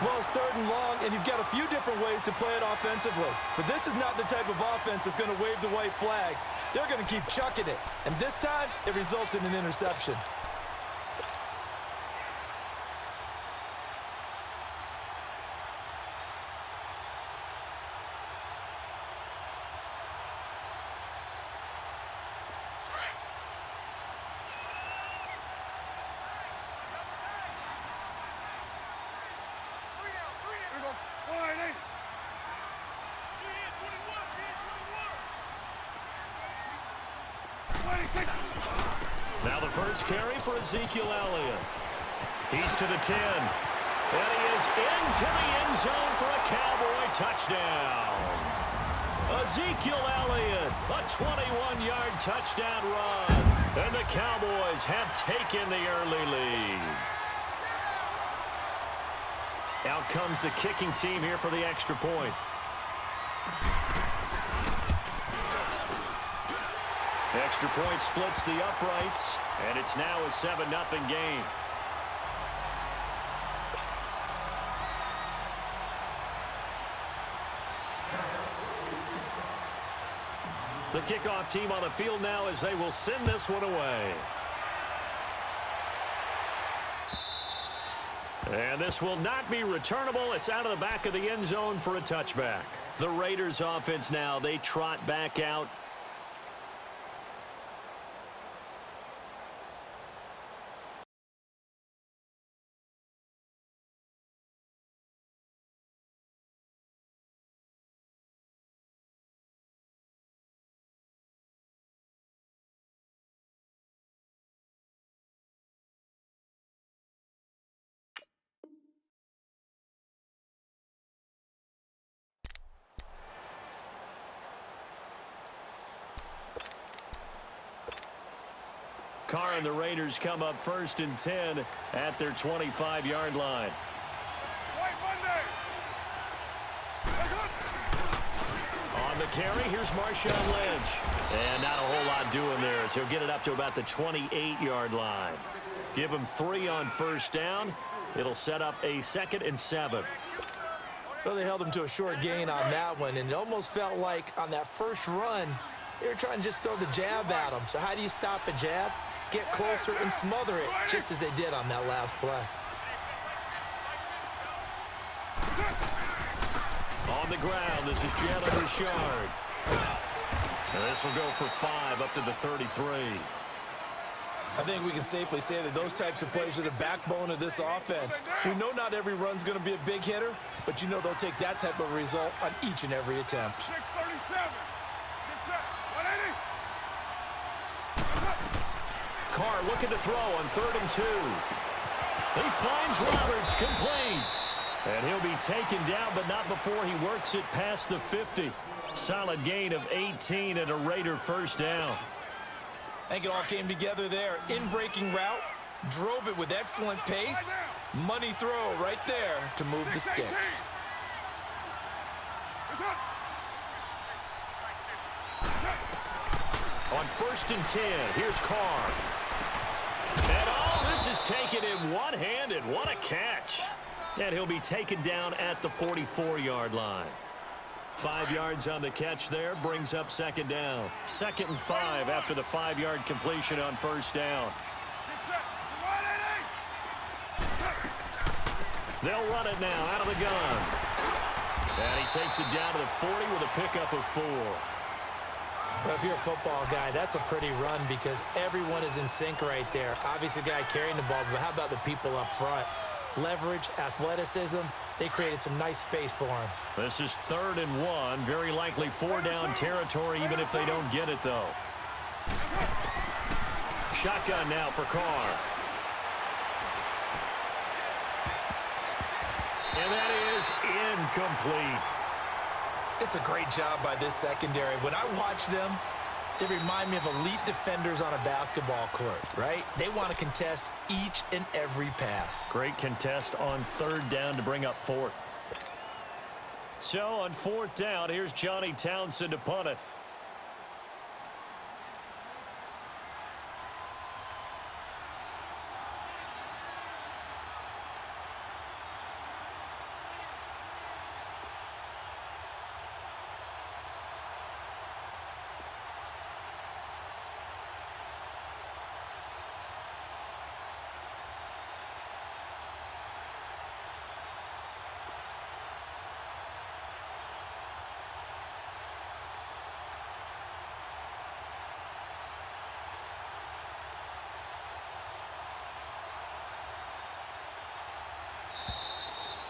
Well, it's 3rd and long, and you've got a few different ways to play it offensively. But this is not the type of offense that's going to wave the white flag. They're going to keep chucking it. And this time, it results in an interception. Now the first carry for Ezekiel Elliott. He's to the 10. And he is into the end zone for a Cowboy touchdown. Ezekiel Elliott, a 21-yard touchdown run. And the Cowboys have taken the early lead. Out comes the kicking team here for the extra point. Extra point splits the uprights, and it's now a 7-0 game. The kickoff team on the field now as they will send this one away. And this will not be returnable. It's out of the back of the end zone for a touchback. The Raiders offense now, they trot back out. Carr and the Raiders come up 1st and 10 at their 25-yard line. On the carry, here's Marshawn Lynch. And not a whole lot doing there as he'll get it up to about the 28-yard line. Give him 3 on 1st down. It'll set up a 2nd and 7. Well, they held him to a short gain on that one, and it almost felt like on that first run, they were trying to just throw the jab at him. So how do you stop a jab? Get closer and smother it, just as they did on that last play. On the ground, this is Jalen Richard. And this will go for 5 up to the 33. I think we can safely say that those types of plays are the backbone of this offense. We know not every run's going to be a big hitter, but you know they'll take that type of result on each and every attempt. 637. Carr looking to throw on 3rd and 2. He finds Roberts complete. And he'll be taken down, but not before he works it past the 50. Solid gain of 18 and a Raider first down. I think it all came together there. In-breaking route, drove it with excellent pace. Money throw right there to move the sticks. On 1st and 10, here's Carr. And all this is taken in one-handed. What a catch. And he'll be taken down at the 44-yard line. 5 yards on the catch there, brings up 2nd down. 2nd and 5 after the 5-yard completion on 1st down. They'll run it now out of the gun. And he takes it down to the 40 with a pickup of 4. Well, if you're a football guy, that's a pretty run because everyone is in sync right there. Obviously, the guy carrying the ball, but how about the people up front? Leverage, athleticism, they created some nice space for him. This is 3rd and 1, very likely 4-down territory even if they don't get it, though. Shotgun now for Carr. And that is incomplete. It's a great job by this secondary. When I watch them, they remind me of elite defenders on a basketball court, right? They want to contest each and every pass. Great contest on 3rd down to bring up 4th. So on 4th down, here's Johnny Townsend to punt it.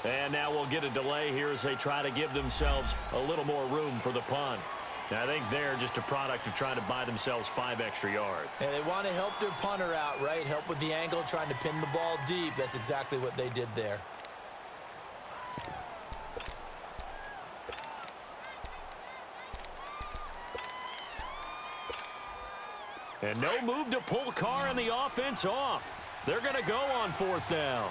And now we'll get a delay here as they try to give themselves a little more room for the punt. Now, I think they're just a product of trying to buy themselves 5 extra yards. And they want to help their punter out, right? Help with the angle, trying to pin the ball deep. That's exactly what they did there. And no move to pull Carr and the offense off. They're going to go on 4th down.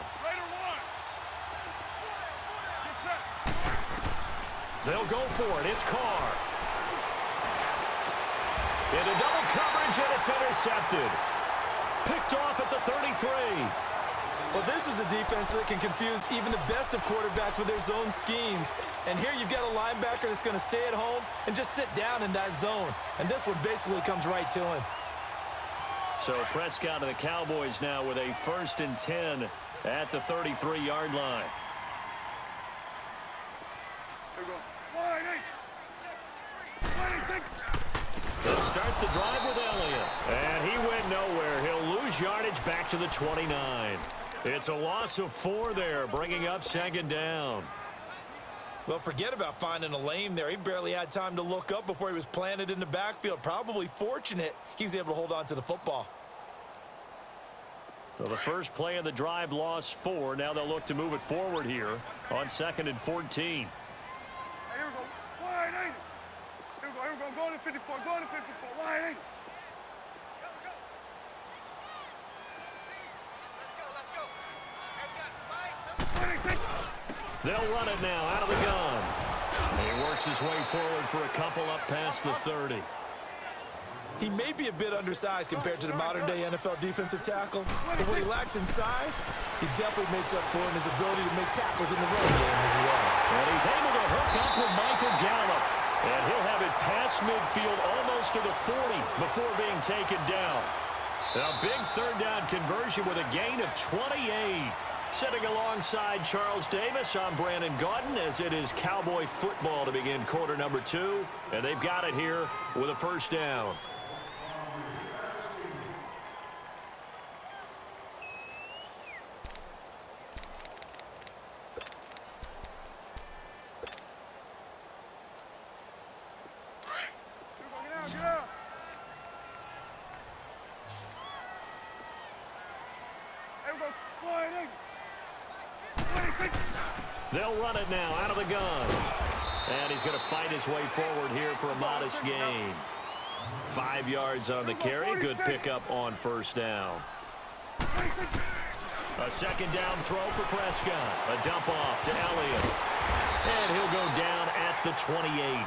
They'll go for it. It's Carr. Into double coverage, and it's intercepted. Picked off at the 33. Well, this is a defense that can confuse even the best of quarterbacks with their zone schemes. And here you've got a linebacker that's going to stay at home and just sit down in that zone. And this one basically comes right to him. So Prescott and the Cowboys now with a 1st and 10 at the 33-yard line. They'll start the drive with Elliott. And he went nowhere. He'll lose yardage back to the 29. It's a loss of 4 there, bringing up 2nd down. Well, forget about finding a lane there. He barely had time to look up before he was planted in the backfield. Probably fortunate he was able to hold on to the football. So the first play of the drive lost 4. Now they'll look to move it forward here on 2nd and 14. Here we go. Wide eight. Here we go. Go to 54. Go to 54. Wide eight. They'll run it now out of the gun. And he works his way forward for a couple up past the 30. He may be a bit undersized compared to the modern-day NFL defensive tackle, but what he lacks in size, he definitely makes up for in his ability to make tackles in the running game as well. And he's able to hook up with Michael Gallup. And he'll have it past midfield almost to the 40 before being taken down. A big 3rd down conversion with a gain of 28. Sitting alongside Charles Davis, I'm Brandon Gaudin as it is Cowboy football to begin quarter number 2. And they've got it here with a 1st down. They'll run it now out of the gun. And he's going to fight his way forward here for a modest gain. 5 yards on the carry. Good pickup on 1st down. A 2nd down throw for Prescott. A dump off to Elliott. And he'll go down at the 28.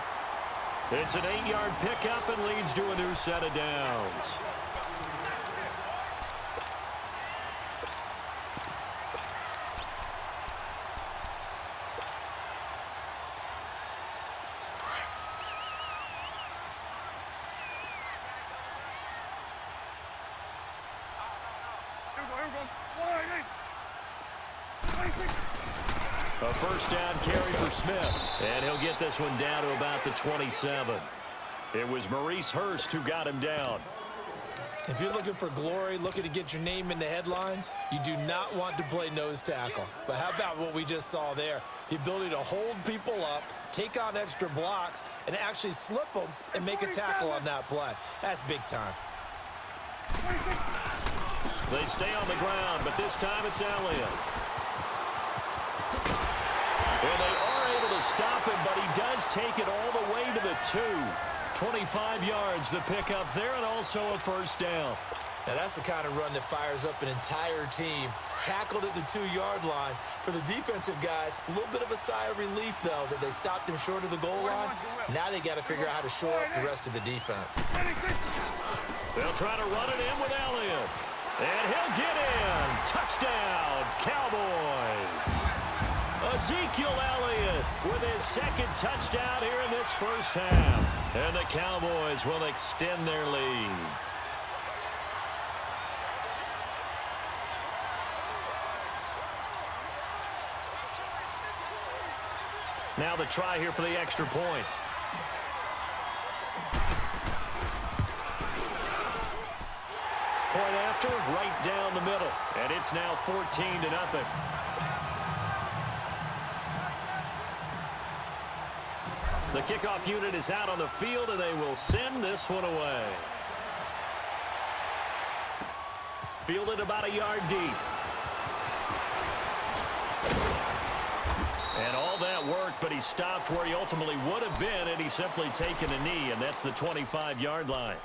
It's an 8-yard pickup and leads to a new set of downs. A 1st down carry for Smith. And he'll get this one down to about the 27. It was Maurice Hurst who got him down. If you're looking for glory, looking to get your name in the headlines, you do not want to play nose tackle. But how about what we just saw there? The ability to hold people up, take on extra blocks, and actually slip them and make a tackle on that play. That's big time. They stay on the ground, but this time it's Elliott. And they are able to stop him, but he does take it all the way to the 2. 25 yards the pickup there, and also a 1st down. Now that's the kind of run that fires up an entire team. Tackled at the 2-yard line. For the defensive guys, a little bit of a sigh of relief, though, that they stopped him short of the goal line. Now they got to figure out how to shore up the rest of the defense. They'll try to run it in with Elliott. And he'll get in. Touchdown, Cowboys. Ezekiel Elliott with his 2nd touchdown here in this 1st half. And the Cowboys will extend their lead. Now the try here for the extra point. Point after, right down the middle. And it's now 14-0. The kickoff unit is out on the field, and they will send this one away. Fielded about a yard deep. And all that worked, but he stopped where he ultimately would have been, and he's simply taken a knee, and that's the 25-yard line.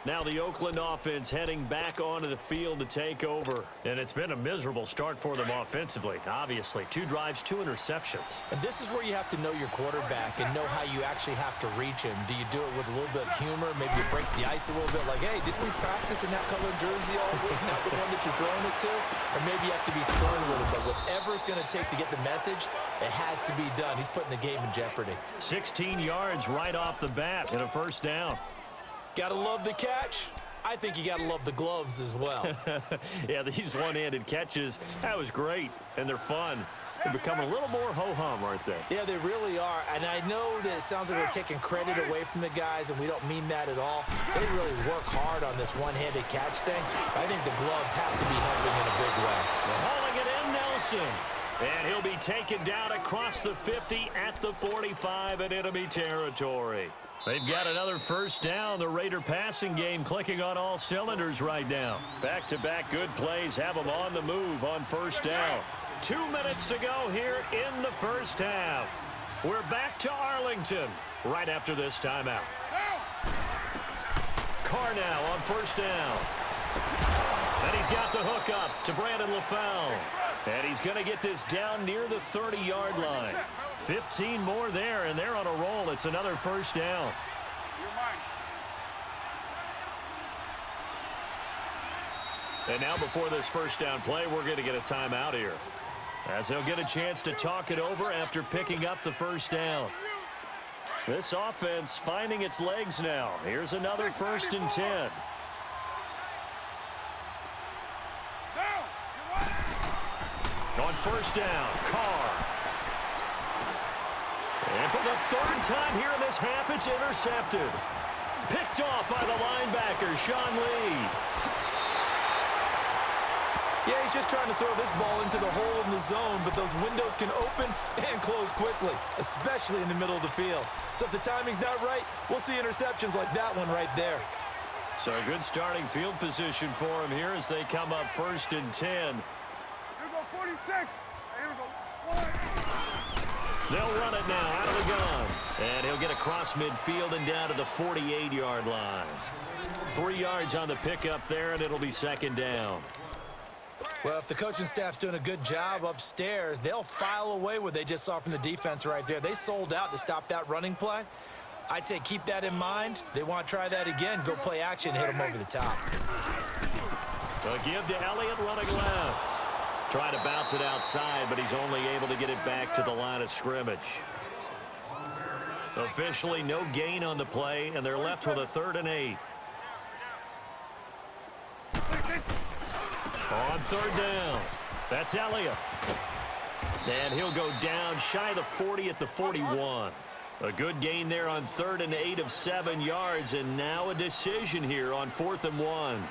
Now the Oakland offense heading back onto the field to take over. And it's been a miserable start for them offensively, obviously. 2 drives, 2 interceptions. And this is where you have to know your quarterback and know how you actually have to reach him. Do you do it with a little bit of humor? Maybe you break the ice a little bit, like, hey, didn't we practice in that colored jersey all week, not the one that you're throwing it to? Or maybe you have to be stern with it. But whatever it's going to take to get the message, it has to be done. He's putting the game in jeopardy. 16 yards right off the bat and a first down. Gotta love the catch. I think you gotta love the gloves as well. Yeah, these one-handed catches, that was great, and they're fun. They're becoming a little more ho-hum, aren't they? Yeah, they really are. And I know that it sounds like we're taking credit away from the guys, and we don't mean that at all. They really work hard on this one-handed catch thing. But I think the gloves have to be helping in a big way. Hauling it in, Nelson. And he'll be taken down across the 50 at the 45 in enemy territory. They've got another first down. The Raider passing game clicking on all cylinders right now. Back-to-back good plays have them on the move on first down. 2 minutes to go here in the first half. We're back to Arlington right after this timeout. Carr now on first down. And he's got the hook up to Brandon LaFell. And he's going to get this down near the 30-yard line. 15 more there, and they're on a roll. It's another first down. And now before this first down play, we're going to get a timeout here, as they'll get a chance to talk it over after picking up the first down. This offense finding its legs now. Here's another 1st and 10. On first down, Carr. And for the 3rd time here in this half, it's intercepted. Picked off by the linebacker, Sean Lee. Yeah, he's just trying to throw this ball into the hole in the zone, but those windows can open and close quickly, especially in the middle of the field. So if the timing's not right, we'll see interceptions like that one right there. So a good starting field position for him here as they come up 1st and 10. Here we go, 46. Here we go. They'll run it now out of the gun. And he'll get across midfield and down to the 48-yard line. 3 yards on the pickup there, and it'll be 2nd down. Well, if the coaching staff's doing a good job upstairs, they'll file away what they just saw from the defense right there. They sold out to stop that running play. I'd say keep that in mind. They want to try that again, go play action, hit them over the top. A give to Elliott running left. Trying to bounce it outside, but he's only able to get it back to the line of scrimmage. Officially no gain on the play, and they're left with a 3rd and 8. On 3rd down, that's Elliott. And he'll go down shy of the 40 at the 41. A good gain there on 3rd and 8 of 7 yards, and now a decision here on 4th and 1.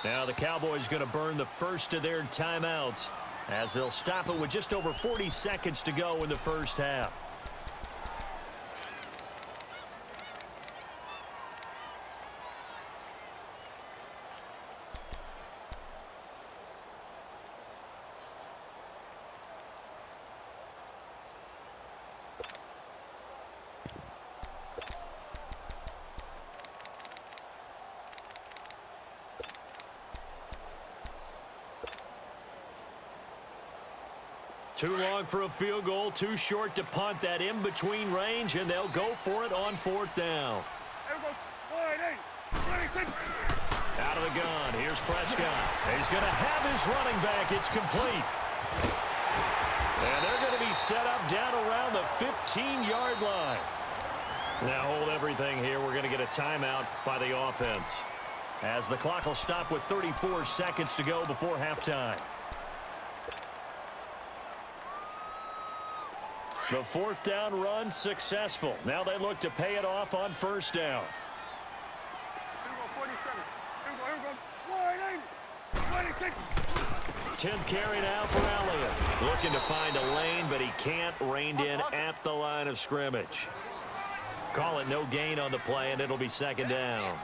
Now the Cowboys going to burn the first of their timeouts as they'll stop it with just over 40 seconds to go in the first half. Too long for a field goal, too short to punt that in-between range, and they'll go for it on 4th down. Out of the gun, here's Prescott. He's going to have his running back. It's complete. And they're going to be set up down around the 15-yard line. Now hold everything here. We're going to get a timeout by the offense, as the clock will stop with 34 seconds to go before halftime. The 4th down run successful. Now they look to pay it off on 1st down. Here we go, 47. Here we go, 26. 10th carry now for Elliott. Looking to find a lane, but he can't. Reined in at the line of scrimmage. call it no gain on the play, and it'll be second down.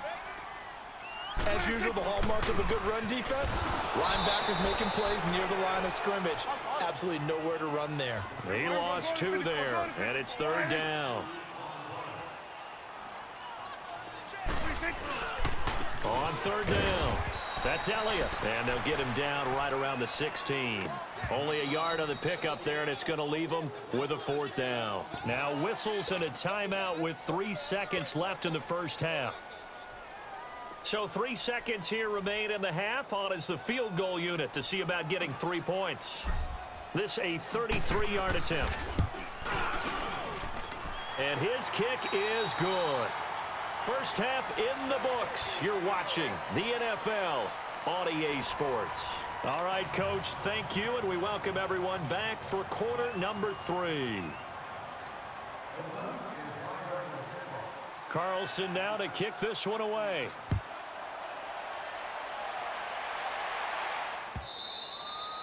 As usual, the hallmark of a good run defense, linebackers making plays near the line of scrimmage. Absolutely nowhere to run there. He lost 2 there, and it's third down. On third down, that's Elliott, and they'll get him down right around the 16. Only a yard on the pickup there, and it's going to leave him with a fourth down. Now whistles and a timeout with 3 seconds left in the first half. So 3 seconds here remain in the half. On is the field goal unit to see about getting 3 points. This a 33-yard attempt. And his kick is good. First half in the books. You're watching the NFL on EA Sports. All right, Coach, thank you, and we welcome everyone back for quarter number 3. Carlson now to kick this one away.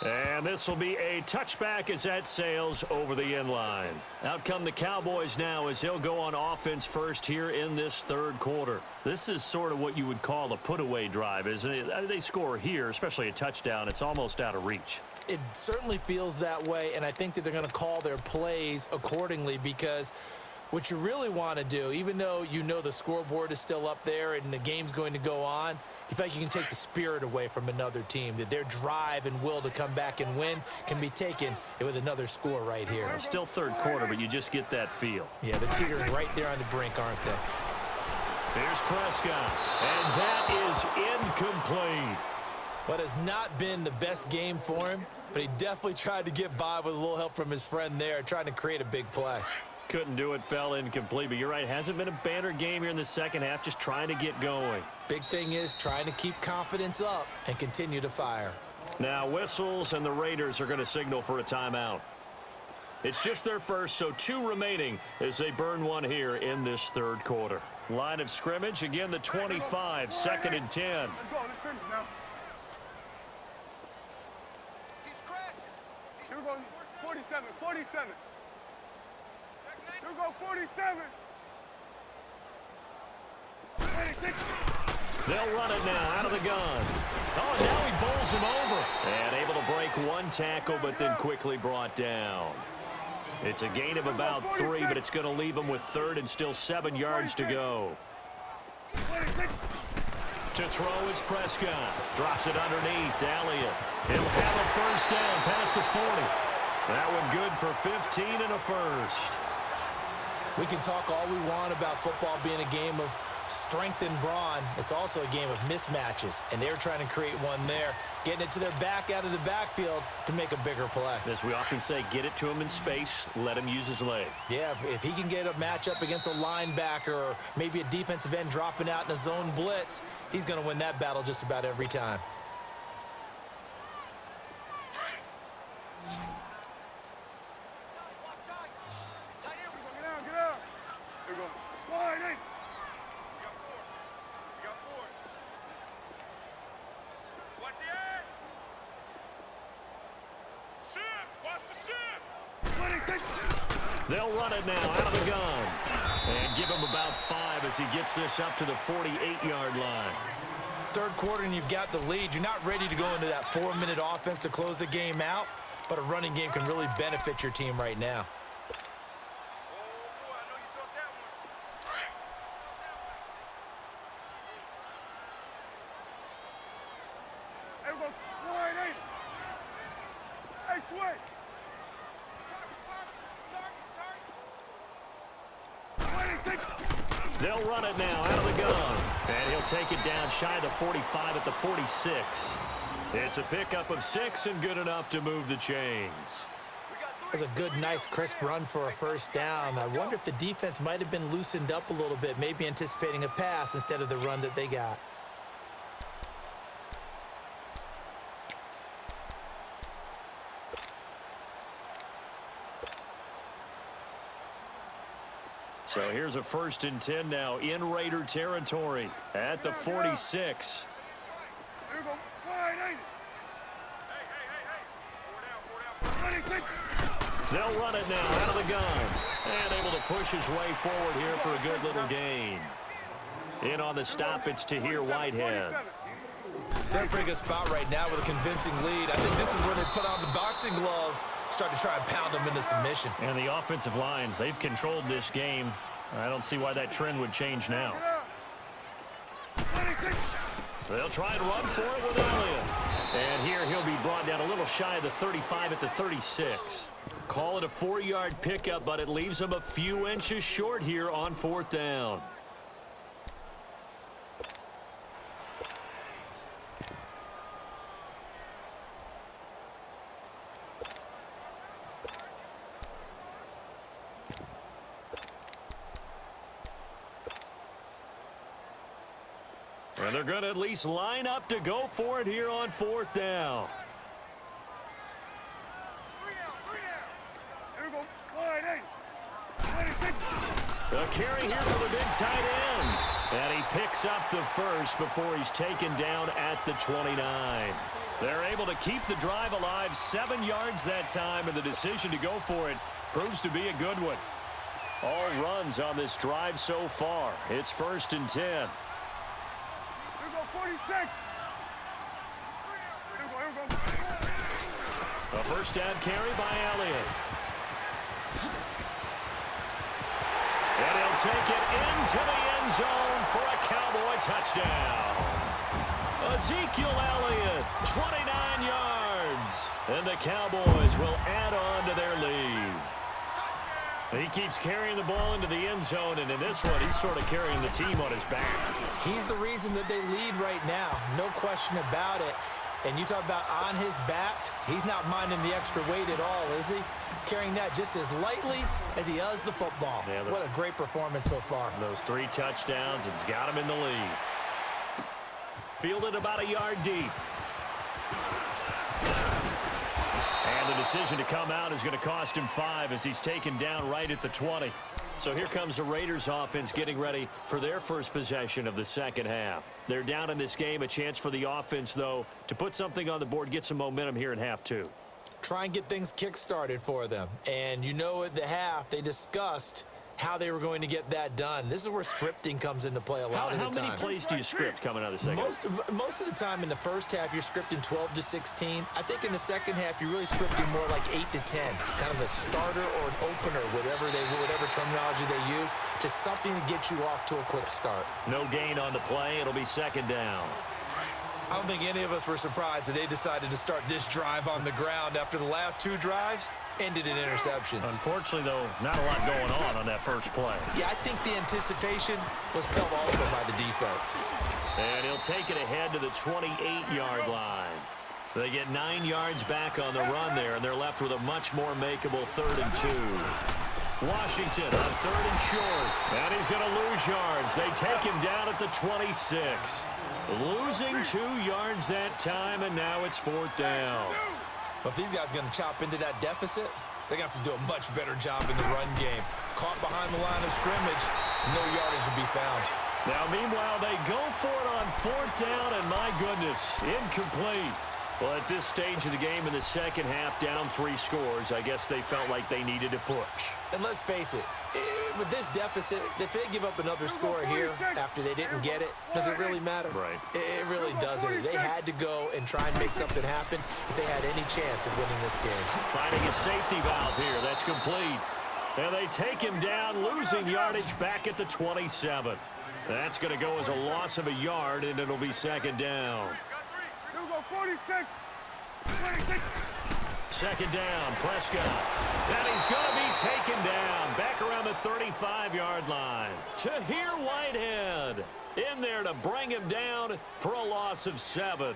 And this will be a touchback as that sails over the end line. Out come the Cowboys now as they'll go on offense first here in this third quarter. This is sort of what you would call a put-away drive, isn't it? They score here, especially a touchdown. It's almost out of reach. It certainly feels that way, and I think that they're going to call their plays accordingly because what you really want to do, even though you know the scoreboard is still up there and the game's going to go on, you feel like you can take the spirit away from another team, that their drive and will to come back and win can be taken with another score right here. It's still third quarter, but you just get that feel. Yeah, they're teetering right there on the brink, aren't they? Here's Prescott, and that is incomplete. What has not been the best game for him, but he definitely tried to get by with a little help from his friend there, trying to create a big play. Couldn't do it, fell incomplete, but you're right, hasn't been a banner game here in the second half, just trying to get going. Big thing is trying to keep confidence up and continue to fire. Now whistles, and the Raiders are going to signal for a timeout. It's just their first, so 2 remaining as they burn one here in this third quarter. Line of scrimmage, again the 25, second and 10. Let's go, let's finish now. Here we go, 47, 47. Here we go, 47. They'll run it now out of the gun. Oh, and now he bowls him over. And able to break one tackle, but then quickly brought down. It's a gain of about 3, but it's going to leave him with third and still 7 yards to go. To throw is Prescott. Drops it underneath to Elliott. He'll have a first down past the 40. That one good for 15 and a first. We can talk all we want about football being a game of strength and brawn. It's also a game of mismatches, and they're trying to create one there, getting it to their back out of the backfield to make a bigger play. As we often say, get it to him in space, let him use his leg. Yeah, if he can get a matchup against a linebacker or maybe a defensive end dropping out in a zone blitz, he's going to win that battle just about every time. They'll run it now out of the gun. And give him about 5 as he gets this up to the 48-yard line. Third quarter and you've got the lead. You're not ready to go into that 4-minute offense to close the game out, but a running game can really benefit your team right now. They'll run it now out of the gun. And he'll take it down shy of the 45 at the 46. It's a pickup of 6 and good enough to move the chains. That's a good, nice, crisp run for a first down. I wonder if the defense might have been loosened up a little bit, maybe anticipating a pass instead of the run that they got. So here's a 1st and 10 now in Raider territory at the 46. Here we go. Wide, ain't it? Hey. They'll run it now out of the gun. And able to push his way forward here for a good little gain. In on the stop, it's Tahir Whitehead. They're in a pretty good spot right now with a convincing lead. I think this is where they put on the boxing gloves, start to try and pound them into submission. And the offensive line, they've controlled this game. I don't see why that trend would change now. They'll try and run for it with Elliott. And here he'll be brought down a little shy of the 35 at the 36. Call it a 4-yard pickup, but it leaves him a few inches short here on 4th down. And they're going to at least line up to go for it here on 4th down. A carry here for the big tight end. And he picks up the first before he's taken down at the 29. They're able to keep the drive alive, 7 yards that time, and the decision to go for it proves to be a good one. All runs on this drive so far. It's 1st and 10. Here we go, 46. Here we go. A first down carry by Elliott. And he'll take it into the end zone for a Cowboy touchdown. Ezekiel Elliott, 29 yards. And the Cowboys will add on to their lead. He keeps carrying the ball into the end zone, and in this one, he's sort of carrying the team on his back. He's the reason that they lead right now. No question about it. And you talk about on his back, he's not minding the extra weight at all, is he? Carrying that just as lightly as he does the football. Yeah, what a great performance so far. Those 3 touchdowns, it's got him in the lead. Fielded about a yard deep. And the decision to come out is going to cost him 5 as he's taken down right at the 20. So here comes the Raiders offense getting ready for their first possession of the second half. They're down in this game. A chance for the offense, though, to put something on the board, get some momentum here in half 2. Try and get things kick-started for them. And you know at the half, they discussed how they were going to get that done. This is where scripting comes into play a lot of the time. How many plays do you script coming out of the second half? Most of the time in the first half, you're scripting 12 to 16. I think in the second half, you're really scripting more like 8 to 10. Kind of a starter or an opener, whatever terminology they use. Just something to get you off to a quick start. No gain on the play. It'll be 2nd down. I don't think any of us were surprised that they decided to start this drive on the ground after the last 2 drives ended in interceptions. Unfortunately, though, not a lot going on that first play. Yeah, I think the anticipation was felt also by the defense. And he'll take it ahead to the 28-yard line. They get 9 yards back on the run there, and they're left with a much more makeable 3rd and 2. Washington on 3rd and short. And he's going to lose yards. They take him down at the 26. Losing 2 yards that time, and now it's 4th down. But if these guys are going to chop into that deficit, they got to do a much better job in the run game. Caught behind the line of scrimmage, no yardage to be found. Now, meanwhile, they go for it on 4th down, and my goodness, incomplete. Well, at this stage of the game in the second half, down 3 scores, I guess they felt like they needed to push. And let's face it, with this deficit, if they give up another score here after they didn't get it, does it really matter? Right. It really doesn't. They had to go and try and make something happen if they had any chance of winning this game. Finding a safety valve here. That's complete. And they take him down, losing yardage back at the 27. That's going to go as a loss of a yard, and it'll be 2nd down. Here we go, 46. 26. 2nd down, Prescott. And he's going to be taken down back around the 35-yard line. Tahir Whitehead in there to bring him down for a loss of 7.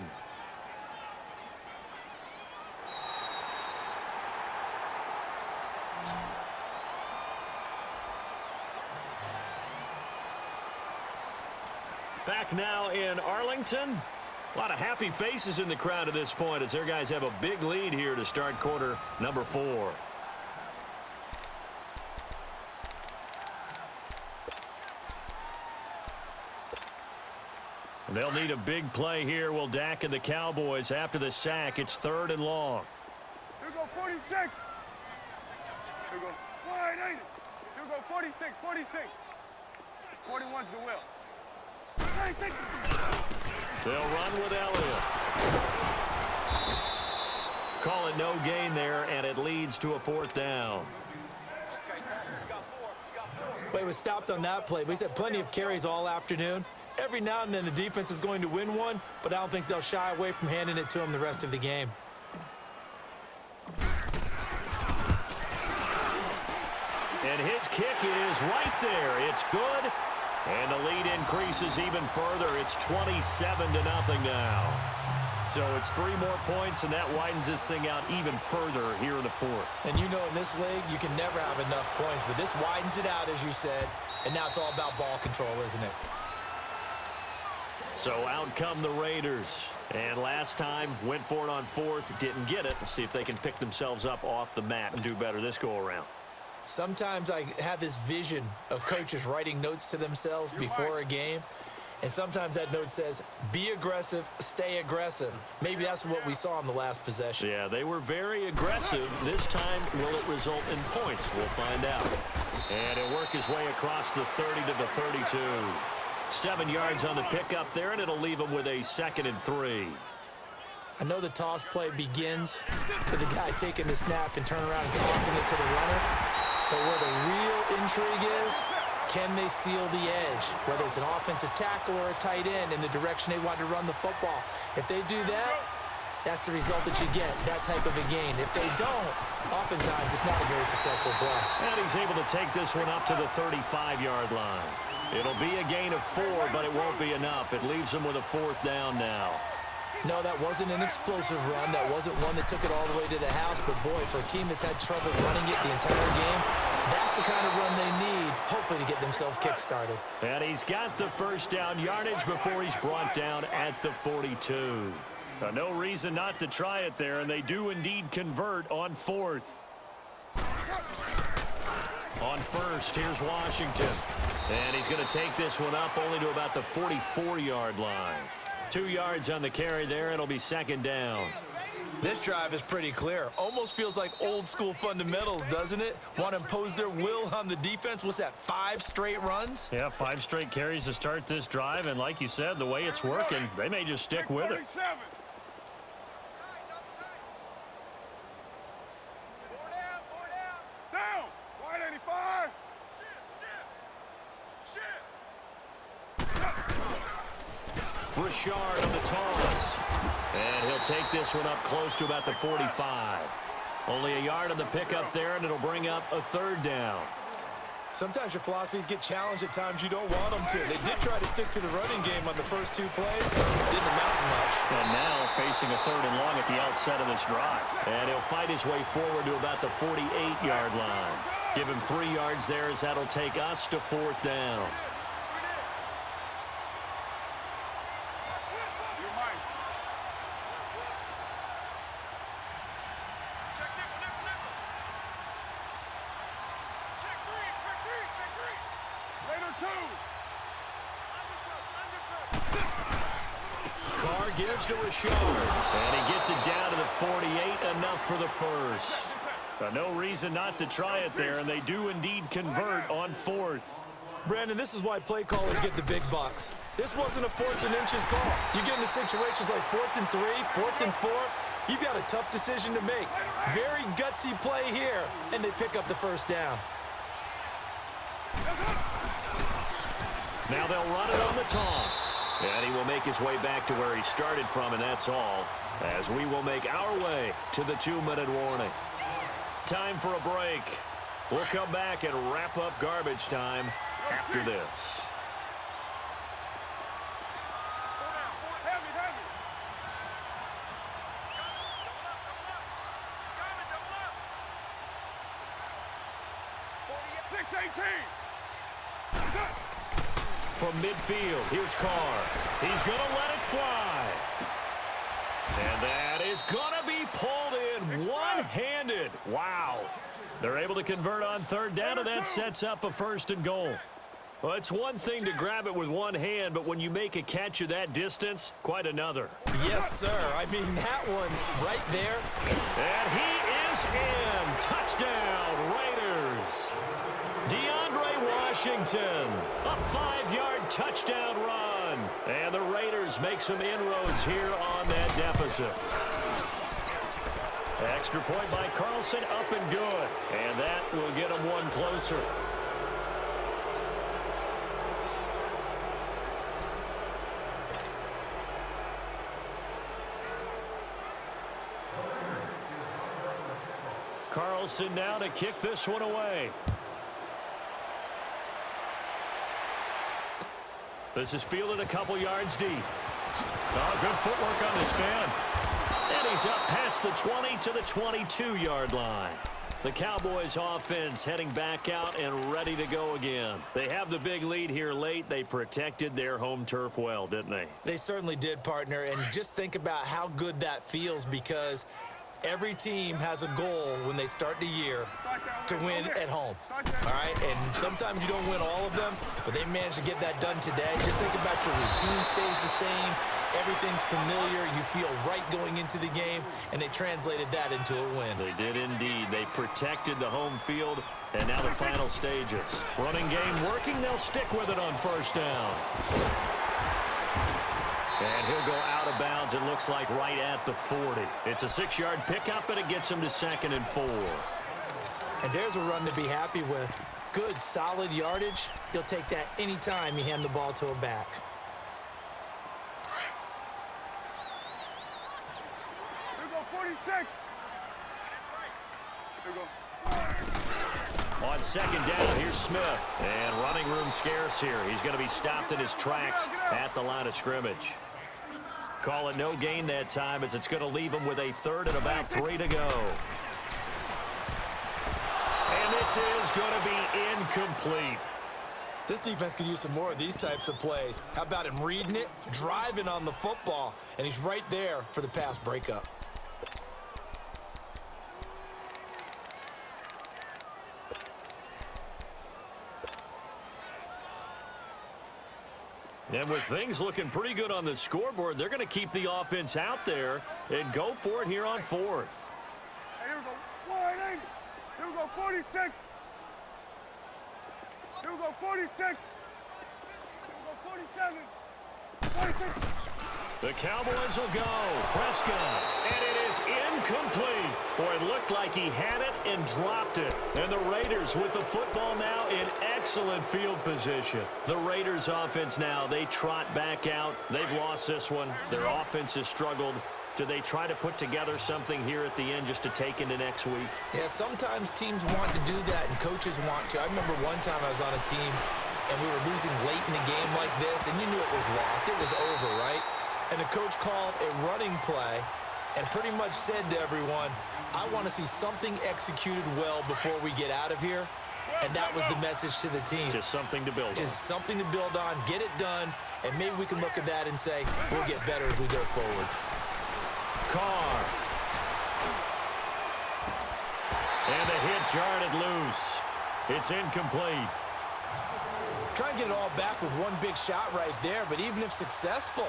Back now in Arlington. A lot of happy faces in the crowd at this point as their guys have a big lead here to start quarter number 4. They'll need a big play here. Will Dak and the Cowboys after the sack. It's 3rd and long. Here we go, 46. Here we go. Wide, ain't it? Here we go. 46, 46. 41's the will. They'll run with Elliott. Call it no gain there, and it leads to a 4th down. Well, he was stopped on that play, but he's had plenty of carries all afternoon. Every now and then the defense is going to win one, but I don't think they'll shy away from handing it to him the rest of the game. And his kick is right there. It's good. And the lead increases even further. It's 27-0 now. So it's 3 more points, and that widens this thing out even further here in the 4th. And you know in this league, you can never have enough points, but this widens it out, as you said, and now it's all about ball control, isn't it? So out come the Raiders. And last time, went for it on 4th, didn't get it. Let's see if they can pick themselves up off the mat and do better this go-around. Sometimes I have this vision of coaches writing notes to themselves before a game, and sometimes that note says, be aggressive, stay aggressive. Maybe that's what we saw in the last possession. Yeah, they were very aggressive. This time, will it result in points? We'll find out. And he'll work his way across the 30 to the 32. 7 yards on the pickup there, and it'll leave him with a 2nd and 3. I know the toss play begins with the guy taking the snap and turning around and tossing it to the runner. But where the real intrigue is, can they seal the edge? Whether it's an offensive tackle or a tight end in the direction they want to run the football. If they do that, that's the result that you get, that type of a gain. If they don't, oftentimes it's not a very successful play. And he's able to take this one up to the 35-yard line. It'll be a gain of 4, but it won't be enough. It leaves him with a 4th down now. No, that wasn't an explosive run. That wasn't one that took it all the way to the house. But, boy, for a team that's had trouble running it the entire game, that's the kind of run they need, hopefully, to get themselves kick-started. And he's got the 1st down yardage before he's brought down at the 42. No reason not to try it there, and they do indeed convert on 4th. On 1st, here's Washington. And he's going to take this one up only to about the 44-yard line. 2 yards on the carry there. It'll be 2nd down. This drive is pretty clear. Almost feels like old-school fundamentals, doesn't it? Want to impose their will on the defense. What's that, 5 straight runs? Yeah, 5 straight carries to start this drive. And like you said, the way it's working, they may just stick with it. Down. Wide 85. Richard on the toss. And he'll take this one up close to about the 45. Only a yard on the pickup there, and it'll bring up a 3rd down. Sometimes your philosophies get challenged at times you don't want them to. They did try to stick to the running game on the first 2 plays. Didn't amount to much. And now facing a 3rd and long at the outset of this drive. And he'll fight his way forward to about the 48-yard line. Give him 3 yards there as that'll take us to 4th down. Gives to Richard, and he gets it down to the 48, enough for the 1st. No reason not to try it there, and they do indeed convert on 4th. Brandon, this is why play callers get the big bucks. This wasn't a 4th and inches call. You get into situations like 4th and 3, 4th and 4, you've got a tough decision to make. Very gutsy play here, and they pick up the 1st down. Now they'll run it on the toss. And he will make his way back to where he started from, and that's all, as we will make our way to the 2-minute warning. Time for a break. We'll come back and wrap up garbage time after this. From midfield, here's Carr. He's going to let it fly. And that is going to be pulled in one-handed. Wow. They're able to convert on 3rd down, and that sets up a 1st and goal. Well, it's one thing to grab it with one hand, but when you make a catch of that distance, quite another. Yes, sir. I mean, that one right there. And he is in. Touchdown, Raiders. is DeAndre Washington. A 5-yard touchdown run. And the Raiders make some inroads here on that deficit. Extra point by Carlson, up and good. And that will get them one closer. Carlson now to kick this one away. This is fielded a couple yards deep. Oh, good footwork on the spin. And he's up past the 20 to the 22-yard line. The Cowboys offense heading back out and ready to go again. They have the big lead here late. They protected their home turf well, didn't they? They certainly did, partner. And just think about how good that feels, because every team has a goal when they start the year to win at home. All right? And sometimes you don't win all of them, but they managed to get that done today. Just think about your routine stays the same. Everything's familiar. You feel right going into the game, and they translated that into a win. They did indeed. They protected the home field, and now the final stages. Running game working. They'll stick with it on first down. And he'll go out of bounds, it looks like, right at the 40. It's a 6-yard pickup, and it gets him to 2nd and 4. And there's a run to be happy with. Good, solid yardage. He'll take that anytime you hand the ball to a back. Here we go, 46. Here we go. On 2nd down, here's Smith. And running room scarce here. He's going to be stopped in his tracks at the line of scrimmage. Call it no gain that time, as it's going to leave him with a 3rd and about 3 to go. And this is going to be incomplete. This defense could use some more of these types of plays. How about him reading it, driving on the football, and he's right there for the pass breakup. And with things looking pretty good on the scoreboard, they're going to keep the offense out there and go for it here on 4th. Hey, here we go. 180. Here we go, 46. Here we go, 46. Here we go, 47. 46. The Cowboys will go. Prescott. And it is incomplete. Boy, it looked like he had it and dropped it. And the Raiders with the football now in excellent field position. The Raiders offense now, they trot back out. They've lost this one. Their offense has struggled. Do they try to put together something here at the end just to take into next week? Yeah, sometimes teams want to do that and coaches want to. I remember one time I was on a team and we were losing late in the game like this, and you knew it was lost. It was over, right? And the coach called a running play and pretty much said to everyone, I want to see something executed well before we get out of here. And that was the message to the team. Just something to build on. Just something to build on, get it done, and maybe we can look at that and say, we'll get better as we go forward. Carr. And the hit jarred it loose. It's incomplete. Try and get it all back with one big shot right there, but even if successful,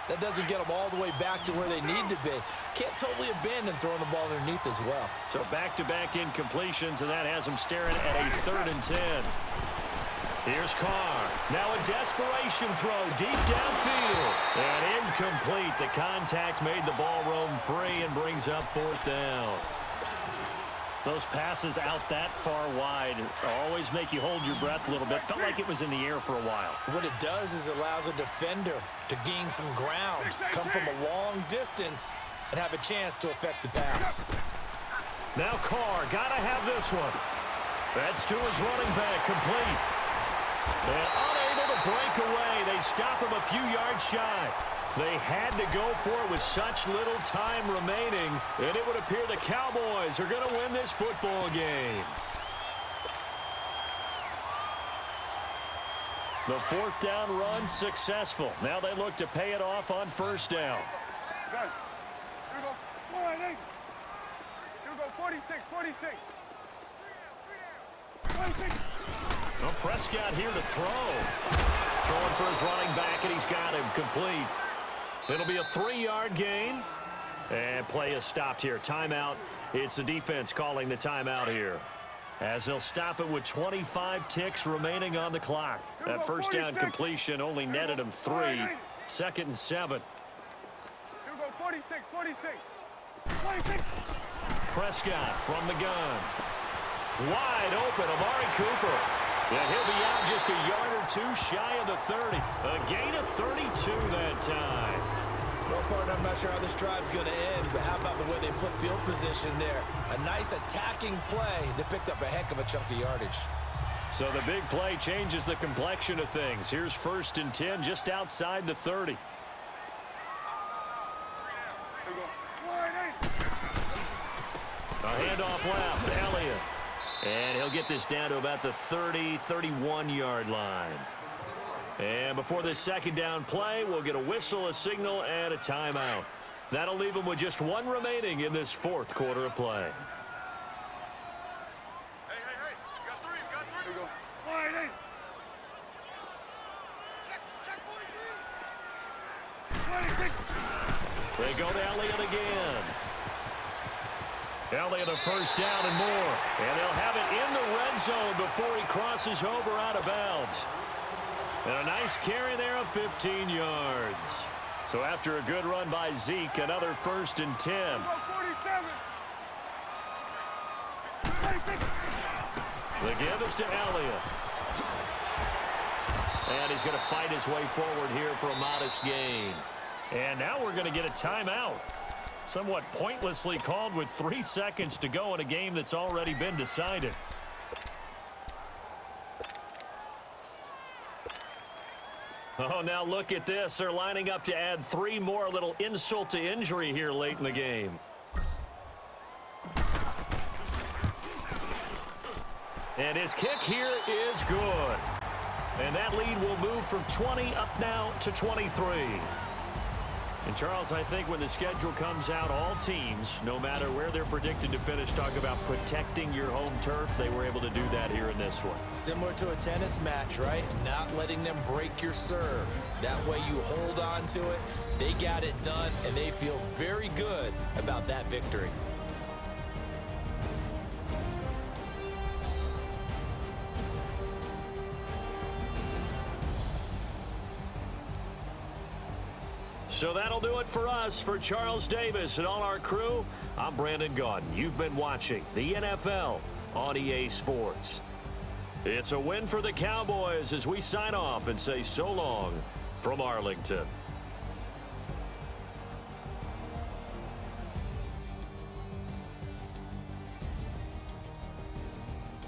that doesn't get them all the way back to where they need to be. Can't totally abandon throwing the ball underneath as well. So back-to-back incompletions, and that has them staring at a 3rd and 10. Here's Carr. Now a desperation throw deep downfield. And incomplete. The contact made the ball roam free and brings up 4th down. Those passes out that far wide always make you hold your breath a little bit. Felt like it was in the air for a while. What it does is it allows a defender to gain some ground, come from a long distance, and have a chance to affect the pass. Now Carr, gotta have this one. That's to his running back, complete. And unable to break away. They stop him a few yards shy. They had to go for it with such little time remaining, and it would appear the Cowboys are going to win this football game. The 4th down run successful. Now they look to pay it off on 1st down. Good. Here we go. 180. Here we go, 46, 46. 46. Well, Prescott here to throw. Throwing for his running back, and he's got him complete. It'll be a 3-yard gain. And play is stopped here. Timeout. It's the defense calling the timeout here. as he'll stop it with 25 ticks remaining on the clock. That first down completion only netted him 3. 2nd and 7. Here we go, 46, 46. 46. Prescott from the gun. Wide open, Amari Cooper. And he'll be out just a yard or 2 shy of the 30. A gain of 32 that time. Well, partner, I'm not sure how this drive's going to end, but how about the way they flip field position there? A nice attacking play that picked up a heck of a chunk of yardage. So the big play changes the complexion of things. Here's 1st and 10 just outside the 30. A handoff left to Elliott. And he'll get this down to about the 30, 31-yard line. And before this 2nd down play, we'll get a whistle, a signal, and a timeout. That'll leave them with just 1 remaining in this 4th quarter of play. Hey, you got 3, you got 3. Here we go. Wide 8. Check 26. They go to Elliott again. Elliott a 1st down and more. And they'll have it in the red zone before he crosses over out of bounds. And a nice carry there of 15 yards. So after a good run by Zeke, another 1st and 10. 47. The give is to Elliott. And he's going to fight his way forward here for a modest gain. And now we're going to get a timeout. Somewhat pointlessly called with 3 seconds to go in a game that's already been decided. Oh, now look at this. They're lining up to add 3 more, a little insult to injury here late in the game. And his kick here is good. And that lead will move from 20 up now to 23. And, Charles, I think when the schedule comes out, all teams, no matter where they're predicted to finish, talk about protecting your home turf. They were able to do that here in this one. Similar to a tennis match, right? Not letting them break your serve. That way you hold on to it. They got it done, and they feel very good about that victory. So that'll do it for us. For Charles Davis and all our crew, I'm Brandon Gaudin. You've been watching the NFL on EA Sports. It's a win for the Cowboys as we sign off and say so long from Arlington.